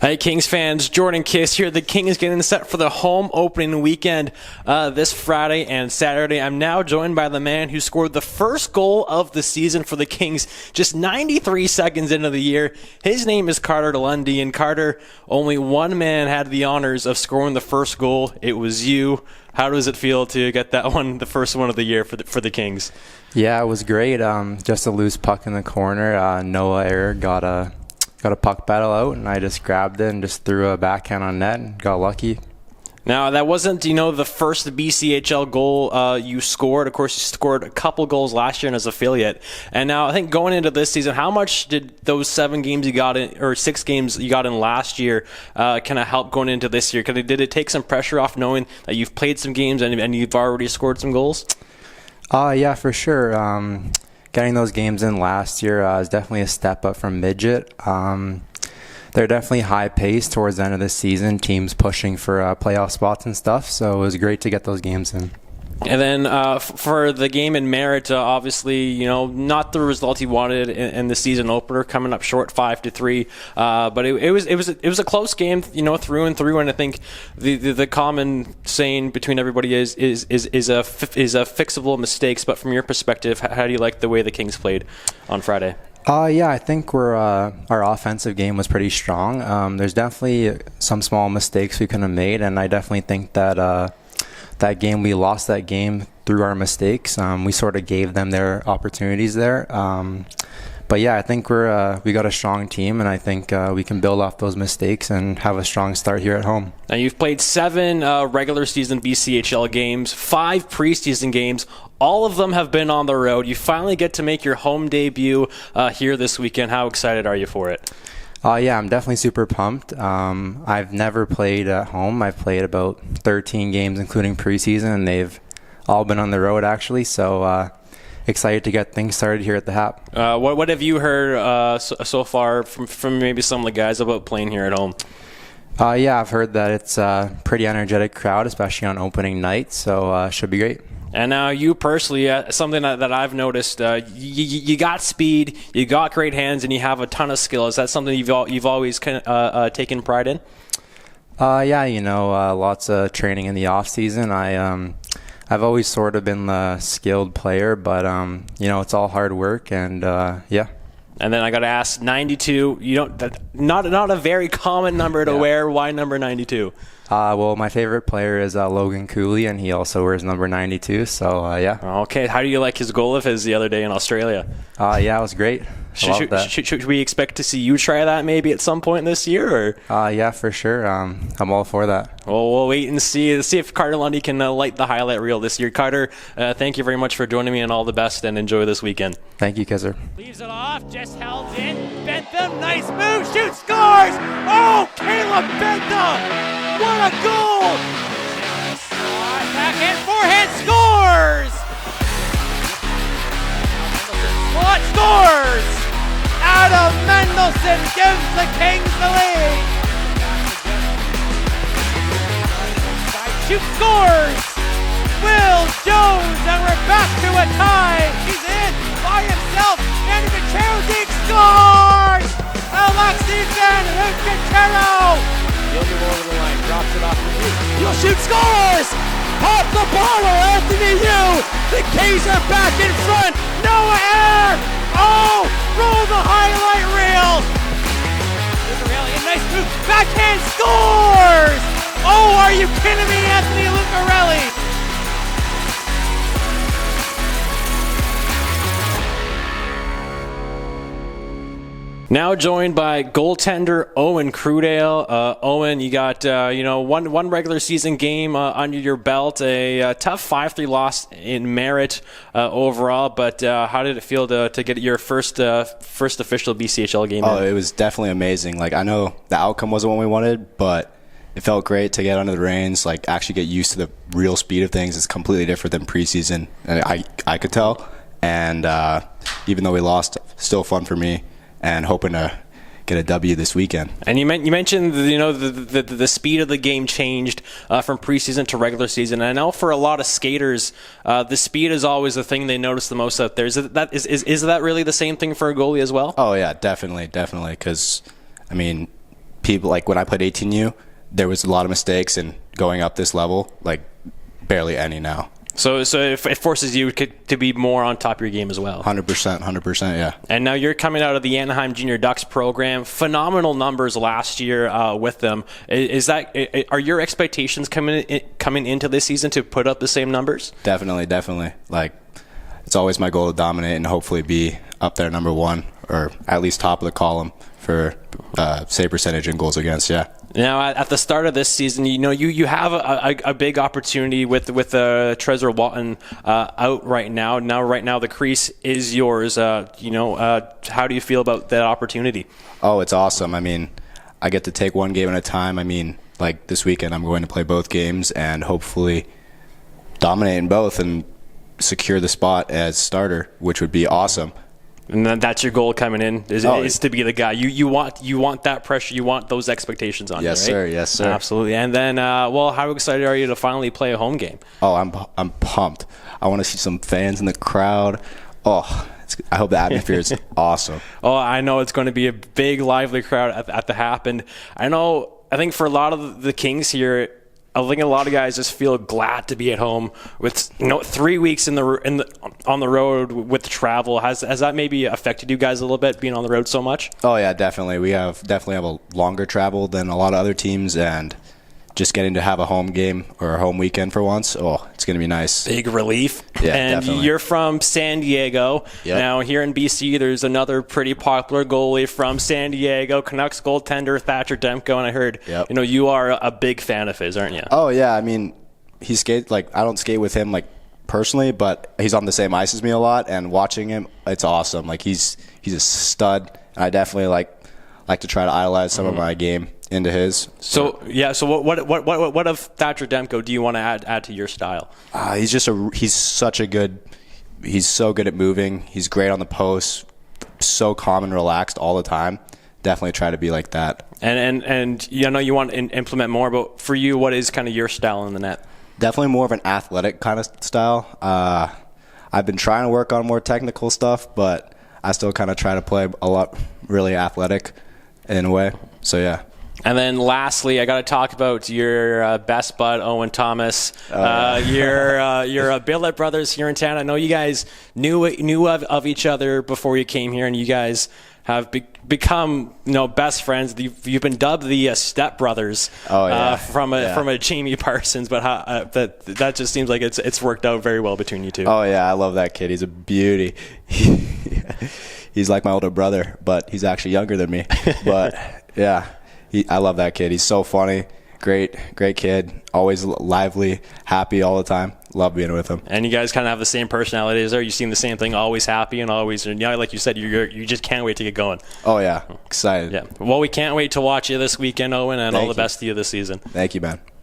Hey, Kings fans, Jordan Kiss here. The Kings getting set for the home opening weekend this Friday and Saturday. I'm now joined by the man who scored the first goal of the season for the Kings just 93 seconds into the year. His name is Carter Lundy, and Carter, only one man had the honors of scoring the first goal. It was you. How does it feel to get that one, the first one of the year for the Kings? Yeah, it was great. Just a loose puck in the corner. Noah Ayer got a puck battle out, and I just grabbed it and just threw a backhand on net and got lucky. Now, that wasn't, the first BCHL goal you scored. Of course, you scored a couple goals last year in as affiliate. And now, I think going into this season, how much did those 7 games you got in, or 6 games you got in last year, kind of help going into this year? Did it take some pressure off knowing that you've played some games and you've already scored some goals? Yeah, for sure. Getting those games in last year is definitely a step up from midget. They're definitely high-paced towards the end of the season, teams pushing for playoff spots and stuff, so it was great to get those games in. And then for the game in Merritt, obviously, not the result he wanted in the season opener, coming up short 5-3. But it was a close game, through and through. And I think the common saying between everybody is a fixable mistakes. But from your perspective, how do you like the way the Kings played on Friday? Yeah, I think our offensive game was pretty strong. There's definitely some small mistakes we could have made, and I definitely think that we lost that game through our mistakes. We sort of gave them their opportunities there. But yeah, I think we got a strong team, and I think we can build off those mistakes and have a strong start here at home. Now, you've played 7 regular season BCHL games, 5 preseason games. All of them have been on the road. You finally get to make your home debut here this weekend. How excited are you for it? Yeah, I'm definitely super pumped. I've never played at home. I've played about 13 games, including preseason, and they've all been on the road, actually. So excited to get things started here at the HAP. What have you heard so far from maybe some of the guys about playing here at home? Yeah, I've heard that it's a pretty energetic crowd, especially on opening night, so should be great. And now you personally, something that I've noticed, you got speed, you got great hands, and you have a ton of skill. Is that something you've always taken pride in? Yeah, lots of training in the off season. I've always sort of been the skilled player, but it's all hard work, and yeah. And then I got to ask, 92. Not a very common number to wear. Why number 92? Well, my favorite player is Logan Cooley, and he also wears number 92, so yeah. Okay, how do you like his goal of his the other day in Australia? Yeah, it was great. Should we expect to see you try that maybe at some point this year? Or? Yeah, for sure. I'm all for that. Well, we'll wait and see if Carter Lundy can light the highlight reel this year. Carter, thank you very much for joining me, and all the best, and enjoy this weekend. Thank you, Kizzer. Leaves it off, just held in. Bentham, nice move, shoots, scores! Oh, Caleb Bentham! What a goal! Backhand, forehand, scores! What scores? Adam Mendelson gives the Kings the lead. Shoot, scores! Will Jones, and we're back to a tie. He's in by himself. Andy Cochero scores! Alexi Van Hunkachero! He'll move over the line, drops it off to you. He'll shoot, scores! Pop the baller, Anthony Yu! The Kings are back in front! Noah Ayer! Oh! Roll the highlight reel! Lucarelli, a nice move, backhand scores! Oh, are you kidding me, Anthony Lucarelli? Now joined by goaltender Owen Crudale. Owen, you got one regular season game under your belt, a tough 5-3 loss in Merritt overall. But how did it feel to get your first official BCHL game? Oh, it was definitely amazing. I know the outcome wasn't what we wanted, but it felt great to get under the reins, actually get used to the real speed of things. It's completely different than preseason, and I could tell. And even though we lost, still fun for me. And hoping to get a W this weekend. And you mentioned the speed of the game changed from preseason to regular season. And I know for a lot of skaters, the speed is always the thing they notice the most out there. Is that really the same thing for a goalie as well? Oh yeah, definitely. Because people, like when I played 18U, there was a lot of mistakes, and going up this level, like barely any now. So it forces you to be more on top of your game as well. 100%, yeah. And now you're coming out of the Anaheim Junior Ducks program. Phenomenal numbers last year with them. Are your expectations coming into this season to put up the same numbers? Definitely. Like, it's always my goal to dominate and hopefully be up there number one, or at least top of the column for save percentage and goals against. Yeah. Now, at the start of this season, you have a big opportunity with Trezor Walton out right now. Right now, the crease is yours. How do you feel about that opportunity? Oh, it's awesome. I mean, I get to take one game at a time. I mean, like this weekend, I'm going to play both games and hopefully dominate in both and secure the spot as starter, which would be awesome. And then that's your goal coming in is to be the guy. You want that pressure. You want those expectations on you, right? Yes, sir. Absolutely. And then, how excited are you to finally play a home game? Oh, I'm pumped. I want to see some fans in the crowd. Oh, I hope the atmosphere is awesome. Oh, I know it's going to be a big, lively crowd at the Hap. And I think for a lot of the Kings here, I think a lot of guys just feel glad to be at home with 3 weeks on the road with travel. Has that maybe affected you guys a little bit, being on the road so much? Oh yeah, definitely. We definitely have a longer travel than a lot of other teams, and just getting to have a home game or a home weekend for once, it's going to be nice. Big relief. Yeah, and definitely. You're from San Diego. Yep. Now, here in BC, there's another pretty popular goalie from San Diego, Canucks goaltender Thatcher Demko, and I heard you are a big fan of his, aren't you? Oh, yeah. I mean, he skates, like, I don't skate with him, like, personally, but he's on the same ice as me a lot, and watching him, it's awesome. Like, he's a stud, and I definitely like to try to idolize some of my game into his. So what of Thatcher Demko do you want to add to your style? He's so good at moving. He's great on the post, so calm and relaxed all the time. Definitely try to be like that. And you want to implement more, but for you, what is kind of your style in the net? Definitely more of an athletic kind of style. I've been trying to work on more technical stuff, but I still kind of try to play a lot really athletic in a way. So yeah. And then lastly, I got to talk about your best bud, Owen Thomas. You're Billet brothers here in town. I know you guys knew of each other before you came here, and you guys have become best friends. You've been dubbed the Step Brothers from a Jamie Parsons, but that just seems like it's worked out very well between you two. Oh yeah, I love that kid. He's a beauty. He's like my older brother, but he's actually younger than me. But yeah. I love that kid. He's so funny. Great kid. Always lively, happy all the time. Love being with him. And you guys kind of have the same personalities. Are you seeing the same thing? Always happy and always, like you said, you just can't wait to get going. Oh yeah, excited. Yeah. Well, we can't wait to watch you this weekend, Owen, and all the best to you this season. Thank you, man.